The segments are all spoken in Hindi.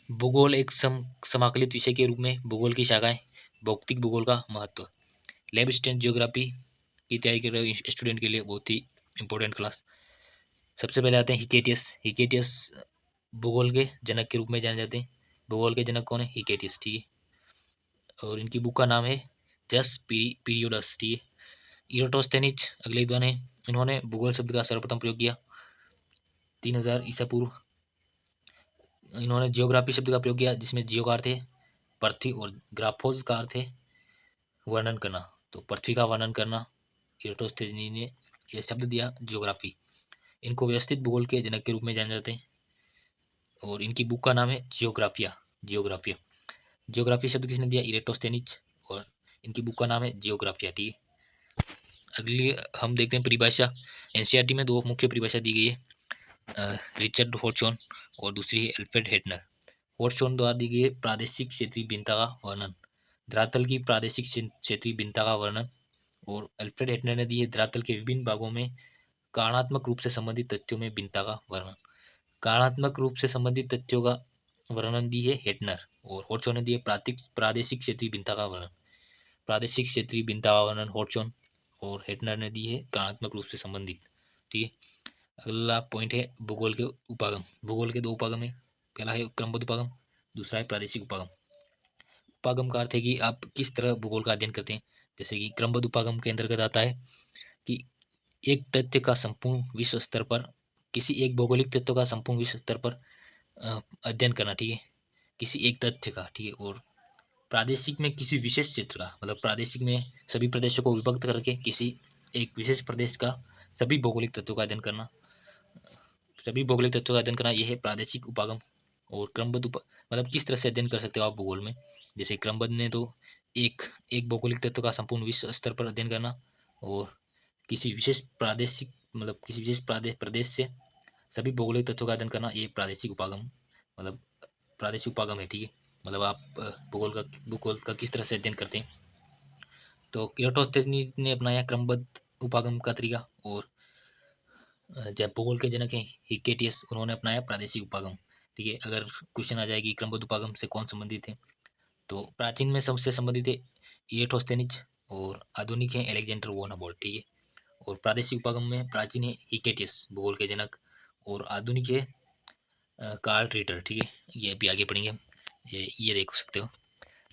भूगोल एक समाकलित विषय के रूप में भूगोल की शाखाएं, भौतिक भूगोल का महत्व, लैब स्टेंस ज्योग्राफी की तैयारी कर रहे स्टूडेंट के लिए बहुत ही इंपॉर्टेंट क्लास। सबसे पहले आते हैं हिकेटियस। हिकेटियस भूगोल के जनक के रूप में जाने जाते हैं। भूगोल के जनक कौन है? हिकेटियस, ठीक है। और इनकी बुक का नाम है जस पीरियोडस, ठीक है। इरोटोस्थेनिज अगले विद्वान है। इन्होंने भूगोल शब्द का सर्वप्रथम प्रयोग किया 3000 ईसा पूर्व। इन्होंने जियोग्राफी शब्द का प्रयोग किया, जिसमें जियो का अर्थ है पृथ्वी और ग्राफोज का अर्थ है वर्णन करना। तो पृथ्वी का वर्णन करना, इरोटोस्थेनिज ने यह शब्द दिया जियोग्राफी। इनको व्यवस्थित भूगोल के जनक के रूप में जाने जाते हैं। और इनकी बुक का नाम है जियोग्राफिया। जियोग्राफिया जियोग्राफी शब्द किसने दिया? इरेटोस्थेनिज। और इनकी बुक का नाम है जियोग्राफिया, ठीक है। अगली हम देखते हैं परिभाषा। एनसीईआरटी में दो मुख्य परिभाषा दी गई है, रिचर्ड हॉटसन और दूसरी है अल्फ्रेड हेटनर। हॉटसन द्वारा दी गई है प्रादेशिक क्षेत्रीय भिन्नता का वर्णन, धरातल की प्रादेशिक क्षेत्रीय भिन्नता का वर्णन। और अल्फ्रेड हेटनर ने दी है धरातल के विभिन्न भागों में कारणात्मक रूप से संबंधित तथ्यों में भिन्नता का वर्णन। कारणात्मक रूप से संबंधित तथ्यों का वर्णन दी है हेटनर, और हॉटसन ने दिए प्रादेशिक क्षेत्रीय भिन्नता का वर्णन। प्रादेशिक क्षेत्रीय भिन्नता का वर्णन हॉटसन और हेटनर ने दी है कारणात्मक रूप से संबंधित, ठीक है। अगला पॉइंट है भूगोल के उपागम। भूगोल के दो उपागम है, पहला है क्रमबद्ध उपागम, दूसरा है प्रादेशिक उपागम। उपागम का अर्थ है कि आप किस तरह भूगोल का अध्ययन करते हैं। जैसे कि क्रमबद्ध उपागम के अंतर्गत आता है कि एक तथ्य का संपूर्ण विश्व स्तर पर, किसी एक भौगोलिक तत्व का संपूर्ण विश्व स्तर पर अध्ययन करना, ठीक है, किसी एक तथ्य का, ठीक है। और प्रादेशिक में किसी विशेष क्षेत्र का, मतलब प्रादेशिक में सभी प्रदेशों को विभक्त करके किसी एक विशेष प्रदेश का सभी भौगोलिक तत्वों का अध्ययन करना, सभी भौगोलिक तत्वों का अध्ययन करना, यह है प्रादेशिक उपागम। और क्रमबद्ध मतलब किस तरह से अध्ययन कर सकते हो आप भूगोल में। जैसे क्रमबद्ध ने तो एक एक भौगोलिक तत्व का संपूर्ण विश्व स्तर पर अध्ययन करना, और किसी विशेष प्रादेशिक मतलब किसी विशेष प्रदेश से सभी भौगोलिक तत्वों का अध्ययन करना, ये प्रादेशिक उपागम मतलब प्रादेशिक उपागम है, ठीक है। मतलब आप भूगोल का किस तरह से अध्ययन करते हैं। तो इरोटोस्थेनिज ने अपनाया क्रमबद्ध उपागम का तरीका, और जब भूगोल के जनक हैं हिकेटियस, उन्होंने अपनाया प्रादेशिक उपागम, ठीक है। अगर क्वेश्चन आ जाए कि क्रमबद्ध उपागम से कौन संबंधित है, तो प्राचीन में सबसे संबंधित है इरोटोस्थेनिज, और आधुनिक है अलेक्जेंडर वोन हबोल्ट, ठीक है। और प्रादेशिक उपागम में प्राचीन है हिकेटियस भूगोल के जनक, और आधुनिक है कार्ल रिटर, ठीक है। ये भी आगे पढ़ेंगे हम। ये देख सकते हो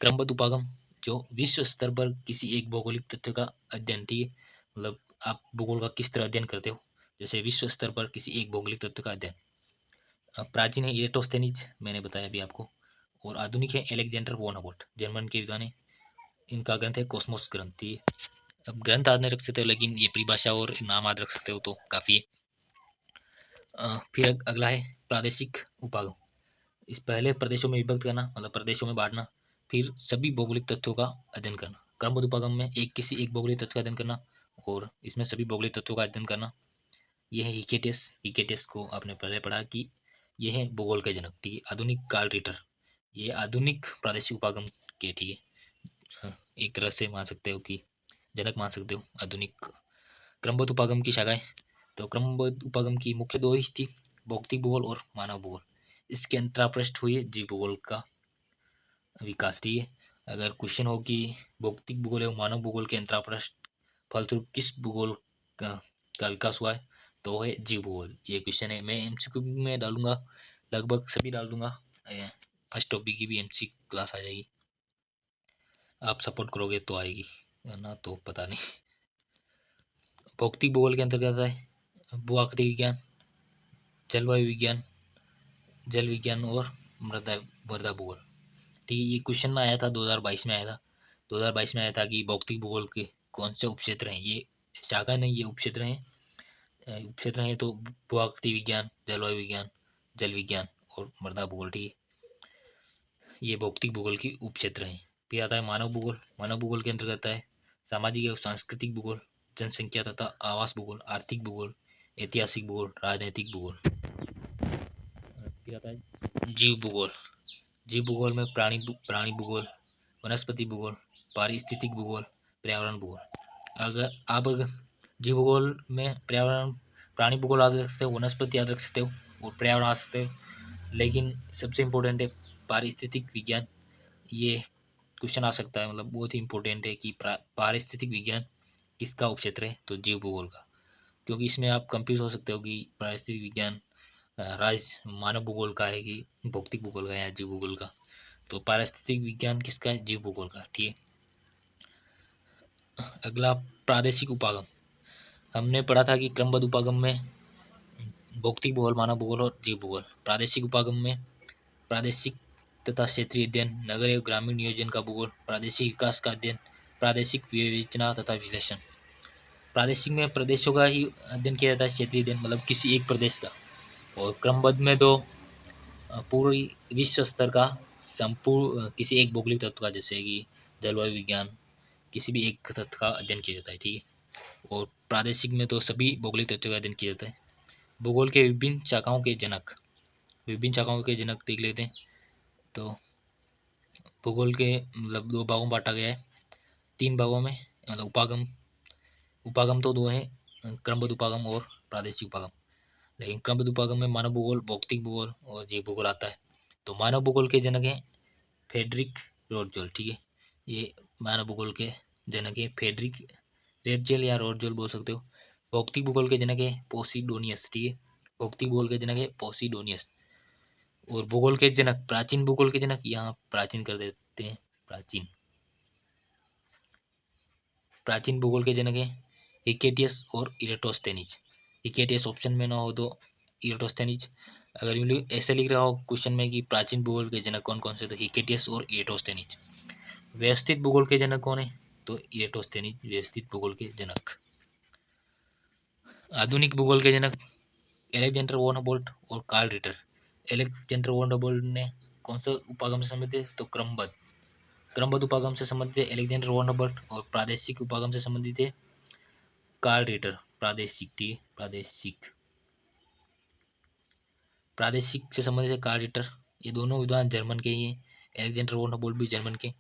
क्रमबद्ध उपागम, जो विश्व स्तर पर किसी एक भौगोलिक तथ्य का अध्ययन, ठीक है। मतलब आप भूगोल का किस तरह अध्ययन करते हो, जैसे विश्व स्तर पर किसी एक भौगोलिक तत्व का अध्ययन। प्राचीन है इरेटोस्थेनिज, मैंने बताया अभी आपको। और आधुनिक है अलेक्जेंडर वोन हबोल्ट, जर्मन के विद्वान है। इनका ग्रंथ है कॉस्मोस ग्रंथ, ठीक है। अब ग्रंथ आज नहीं रख सकते हो, लेकिन ये परिभाषा और नाम आज रख सकते हो तो काफ़ी है। फिर अगला है प्रादेशिक उपागम। इस पहले प्रदेशों में विभक्त करना, मतलब प्रदेशों में बांटना, फिर सभी भौगोलिक तत्वों का अध्ययन करना। क्रमबद्ध उपागम में किसी एक भौगोलिक तत्व का अध्ययन करना, और इसमें सभी भौगोलिक तत्वों का अध्ययन करना। यह है हिकेटियस। हिकेटियस को आपने पहले पढ़ा कि यह है भूगोल के जनक, ठीक है। आधुनिक कार्ल रिटर, ये आधुनिक प्रादेशिक उपागम के, ठीक है। एक तरह से मान सकते हो कि जनक मान सकते हो आधुनिक क्रमबद्ध उपागम की शाखाएं। तो क्रमबद्ध उपागम की मुख्य दो ही थी, भौतिक भूगोल और मानव भूगोल। इसके अंतरापृष्ठ हुई जीव भूगोल का विकास, ठीक है। अगर क्वेश्चन हो कि भौतिक भूगोल एवं मानव भूगोल के अंतरापृष्ठ फलस्वरूप किस भूगोल का, विकास हुआ है, तो है जीव भूगोल। ये क्वेश्चन है, मैं एमसीक्यू में डालूंगा, लगभग सभी डाल दूंगा। फर्स्ट टॉपिक की भी एमसी क्लास आ जाएगी, आप सपोर्ट करोगे तो आएगी, वरना तो पता नहीं। भौतिक भूगोल के अंतर्गत है भू आकृति विज्ञान, जलवायु विज्ञान, जल विज्ञान और मृदा मृदा भूगोल, ठीक है। ये क्वेश्चन में आया था 2022 में आया था। 2022 में आया था कि भौतिक भूगोल के कौन से उपक्षेत्र हैं। ये शाखा नहीं, ये उपक्षेत्र हैं। उपक्षेत्र हैं तो भू आकृति विज्ञान, जलवायु विज्ञान, जल विज्ञान और मृदा भूगोल, ठीक है। ये भौतिक भूगोल की उपक्षेत्र हैं। फिर आता है मानव भूगोल। मानव भूगोल के अंतर्गत आता है सामाजिक एवं सांस्कृतिक भूगोल, जनसंख्या तथा आवास भूगोल, आर्थिक भूगोल, ऐतिहासिक भूगोल, राजनैतिक भूगोल। फिर आता है जीव भूगोल। जीव भूगोल में प्राणी भूगोल, वनस्पति भूगोल, पारिस्थितिक भूगोल, पर्यावरण भूगोल। अगर जीव भूगोल में पर्यावरण प्राणी भूगोल याद रख सकते हो, वनस्पति याद रख सकते हो, और पर्यावरण आ सकते हो। लेकिन सबसे इम्पोर्टेंट है पारिस्थितिक विज्ञान, ये क्वेश्चन आ सकता है, मतलब बहुत ही इंपॉर्टेंट है कि पारिस्थितिक विज्ञान किसका उपक्षेत्र है, तो जीव भूगोल का। क्योंकि इसमें आप कंफ्यूज हो सकते हो कि पारिस्थितिक विज्ञान मानव भूगोल का है कि भौतिक भूगोल का है या जीव भूगोल का। तो पारिस्थितिक विज्ञान किसका है, जीव भूगोल का, ठीक है। अगला प्रादेशिक उपागम, हमने पढ़ा था कि क्रमबद्ध उपागम में भौतिक भूगोल, मानव भूगोल और जीव भूगोल। प्रादेशिक उपागम में प्रादेशिक तथा क्षेत्रीय अध्ययन, नगर एवं ग्रामीण नियोजन का भूगोल, प्रादेशिक विकास का अध्ययन, प्रादेशिक विवेचना तथा विश्लेषण। प्रादेशिक में प्रदेशों का ही अध्ययन किया जाता है, क्षेत्रीय अध्ययन मतलब किसी एक प्रदेश का, और क्रमबद्ध में तो पूरी विश्व स्तर का संपूर्ण किसी एक भौगोलिक तत्व का, जैसे कि जलवायु विज्ञान, किसी भी एक तत्व का अध्ययन किया जाता है, ठीक है। और प्रादेशिक में तो सभी भौगोलिक तत्वों का अध्ययन किया जाता है। भूगोल के विभिन्न शाखाओं के जनक, विभिन्न शाखाओं के जनक देख लेते हैं। तो भूगोल के मतलब दो भागों में बांटा गया है, तीन भागों में, मतलब उपागम, उपागम तो दो है, क्रमबद्ध उपागम और प्रादेशिक उपागम। लेकिन क्रमबद्ध उपागम में मानव भूगोल, भौतिक भूगोल और जीव भूगोल आता है। तो मानव भूगोल के जनक हैं फ्रेडरिक रोटजोल, ठीक है। ये मानव भूगोल के जनक है फ्रेडरिक रेटजेल या रोटजोल बोल सकते हो। भौतिक भूगोल के जनक है पोसिडोनियस, ठीक है। भौतिक भूगोल के जनक है पोसिडोनियस। और भूगोल के जनक, प्राचीन भूगोल के जनक, यहाँ प्राचीन कर देते हैं, प्राचीन, प्राचीन भूगोल के जनक हैं हिकेटियस और इरेटोस्थेनीज। हिकेटियस ऑप्शन में ना हो तो इरेटोस्थेनीज। अगर यूँ ऐसे लिख रहा हो क्वेश्चन में कि प्राचीन भूगोल के जनक कौन कौन से, तो हिकेटियस और इरेटोस्थेनीज। व्यवस्थित भूगोल के जनक कौन है, तो इरेटोस्थेनीज व्यवस्थित भूगोल के जनक। आधुनिक भूगोल के जनक एलेक्जेंडर वॉन हबोल्ट और कार्ल रिटर। एलेक्जेंडर वॉन हबोल्ट ने कौन सा उपागम से संबंधित है, तो क्रमबद्ध, क्रमबद्ध उपागम से संबंधित है एलेक्जेंडर वॉन हबोल्ट। और प्रादेशिक उपागम से संबंधित है कार्ल रिटर, प्रादेशिक, ठीक है, प्रादेशिक, प्रादेशिक से संबंधित है कार्ल रिटर। ये दोनों विद्वान जर्मन के ही हैं, एलेक्जेंडर वॉन हबोल्ट भी जर्मन के।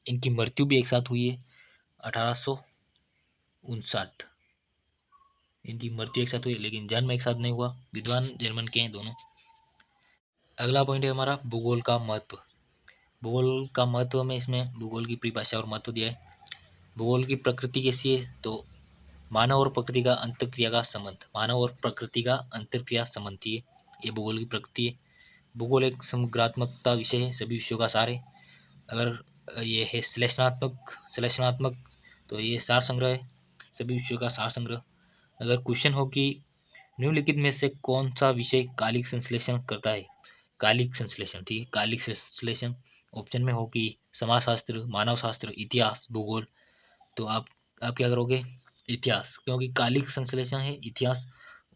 इनकी मृत्यु भी एक साथ हुई है 1859, इनकी मृत्यु एक साथ हुई, लेकिन जन्म एक साथ नहीं हुआ। विद्वान जर्मन के हैं दोनों। अगला पॉइंट है हमारा भूगोल का महत्व। भूगोल का महत्व में इसमें भूगोल की परिभाषा और महत्व दिया है। भूगोल की प्रकृति कैसी है, तो मानव और प्रकृति का अंतरक्रिया का संबंध, मानव और प्रकृति का अंतरक्रिया संबंध, ये भूगोल की प्रकृति है। भूगोल एक समग्रात्मकता विषय है, सभी विषयों का सार है। अगर ये है श्लेषणात्मक, तो ये सार संग्रह है, सभी विषयों का सार संग्रह। अगर क्वेश्चन हो कि निम्नलिखित में से कौन सा विषय कालिक संश्लेषण करता है, कालिक संश्लेषण, ठीक है, कालिक संश्लेषण ऑप्शन में हो कि समाजशास्त्र, मानव शास्त्र, इतिहास, भूगोल, तो आप क्या करोगे, इतिहास, क्योंकि कालिक संश्लेषण है इतिहास।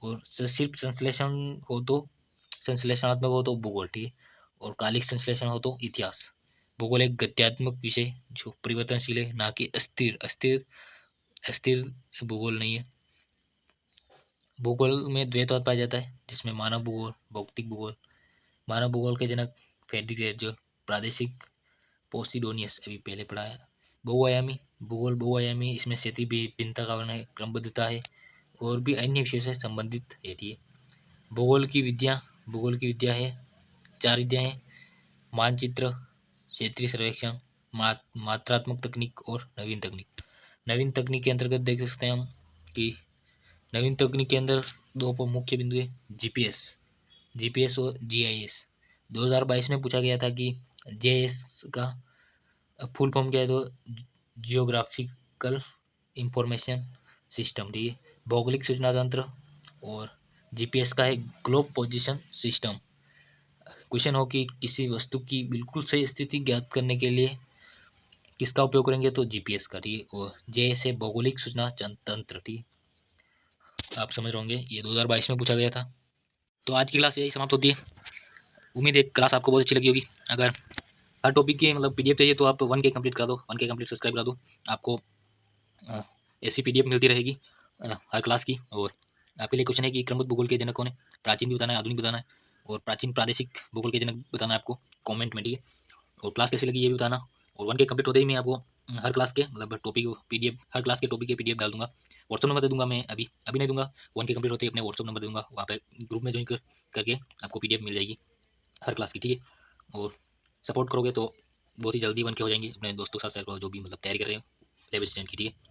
और सिर्फ संश्लेषण हो तो, संश्लेषणात्मक हो तो भूगोल, ठीक है, और कालिक संश्लेषण हो तो इतिहास। भूगोल एक गत्यात्मक विषय जो परिवर्तनशील है, ना कि अस्थिर, अस्थिर अस्थिर भूगोल नहीं है। भूगोल में द्वैतवाद पाया जाता है, जिसमें मानव भूगोल, भौतिक भूगोल। मानव भूगोल के जनक फ्रेडरिक रेटजोल, प्रादेशिक पोसिडोनियस, अभी पहले पढ़ा है। बहुआयामी भूगोल, बहुआयामी, इसमें क्षेत्रीय भिन्नता का वर्णन है, क्रमबद्धता है और भी अन्य विषयों से संबंधित रहती है। भूगोल की विद्या, भूगोल की विद्या है, चार विद्या हैं, मानचित्र, क्षेत्रीय सर्वेक्षण, मात्रात्मक तकनीक और नवीन तकनीक। नवीन तकनीक के अंतर्गत देख सकते हैं हम कि नवीन तकनीक के अंदर दो मुख्य बिंदु है, जीपीएस, जीपीएस और जीआईएस। 2022 में पूछा गया था कि जीआईएस का फुल फॉर्म क्या है, तो जियोग्राफिकल इंफॉर्मेशन सिस्टम, ठीक है, भौगोलिक सूचना तंत्र। और जीपीएस का है ग्लोब पोजीशन सिस्टम। क्वेश्चन हो कि किसी वस्तु की बिल्कुल सही स्थिति ज्ञात करने के लिए किसका उपयोग करेंगे, तो जीपीएस का, ठीक है। और जेएस है भौगोलिक सूचना तंत्र, ठीक है, आप समझ रहे होंगे, ये 2022 में पूछा गया था। तो आज की क्लास यही समाप्त होती है। उम्मीद है क्लास आपको बहुत अच्छी लगी होगी। अगर हर टॉपिक की मतलब पीडीएफ चाहिए तो आप 1K कंप्लीट करा दो, 1K कंप्लीट सब्सक्राइब करा दो, आपको ऐसी पीडीएफ मिलती रहेगी हर क्लास की। और आपके लिए क्वेश्चन है कि क्रमबद्ध भूगोल के जनक कौन है, प्राचीन भी बताना है, आधुनिक बताना है, और प्राचीन प्रादेशिक भूगोल के जनक बताना है आपको कमेंट में, ठीक है। और क्लास कैसी लगी ये भी बताना। और 1K कंप्लीट होते ही मैं आपको हर क्लास के मतलब टॉपिक पीडीएफ, हर क्लास के टॉपिक के पीडीएफ डाल दूंगा। व्हाट्सअप नंबर दे दूंगा मैं, अभी अभी नहीं दूंगा, 1K कंप्लीट होते ही अपने व्हाट्सअप नंबर दूंगा, वहाँ पे ग्रुप में ज्वाइन करके आपको पीडीएफ मिल जाएगी हर क्लास की, ठीक है। और सपोर्ट करोगे तो बहुत ही जल्दी बन के हो जाएंगे। अपने दोस्तों के साथ शेयर करो जो भी मतलब तैयारी कर रहे हो लेब असिस्टेंट की, ठीक है।